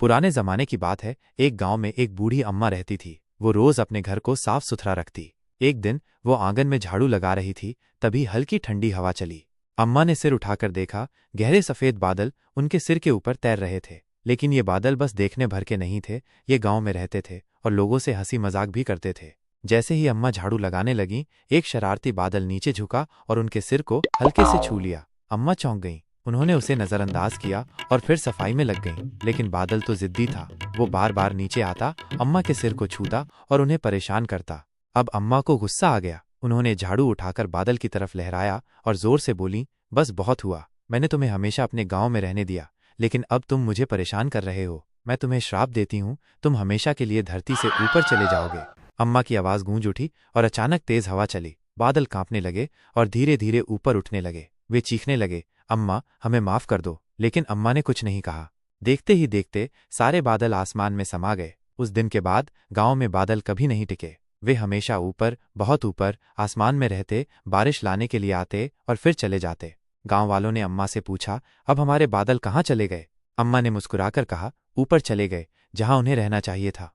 पुराने जमाने की बात है। एक गांव में एक बूढ़ी अम्मा रहती थी। वो रोज अपने घर को साफ सुथरा रखती। एक दिन वो आंगन में झाड़ू लगा रही थी, तभी हल्की ठंडी हवा चली। अम्मा ने सिर उठाकर देखा, गहरे सफेद बादल उनके सिर के ऊपर तैर रहे थे। लेकिन ये बादल बस देखने भर के नहीं थे, ये गांव में रहते थे और लोगों से हंसी मजाक भी करते थे। जैसे ही अम्मा झाड़ू लगाने लगीं, एक शरारती बादल नीचे झुका और उनके सिर को हल्के से छू लिया। अम्मा चौंक गईं। उन्होंने उसे नजरअंदाज किया और फिर सफाई में लग गईं। लेकिन बादल तो जिद्दी था। वो बार बार नीचे आता, अम्मा के सिर को छूता और उन्हें परेशान करता। अब अम्मा को गुस्सा आ गया। उन्होंने झाड़ू उठाकर बादल की तरफ लहराया और जोर से बोली, बस बहुत हुआ। मैंने तुम्हें हमेशा अपने गांव में रहने दिया, लेकिन अब तुम मुझे परेशान कर रहे हो। मैं तुम्हें श्राप देती हूँ, तुम हमेशा के लिए धरती से ऊपर चले जाओगे। अम्मा की आवाज गूंज उठी और अचानक तेज हवा चली। बादल कांपने लगे और धीरे धीरे ऊपर उठने लगे। वे चीखने लगे, अम्मा हमें माफ कर दो। लेकिन अम्मा ने कुछ नहीं कहा। देखते ही देखते सारे बादल आसमान में समा गए। उस दिन के बाद गांव में बादल कभी नहीं टिके। वे हमेशा ऊपर, बहुत ऊपर आसमान में रहते, बारिश लाने के लिए आते और फिर चले जाते। गांव वालों ने अम्मा से पूछा, अब हमारे बादल कहाँ चले गए? अम्मा ने मुस्कुराकर कहा, ऊपर चले गए, जहां उन्हें रहना चाहिए था।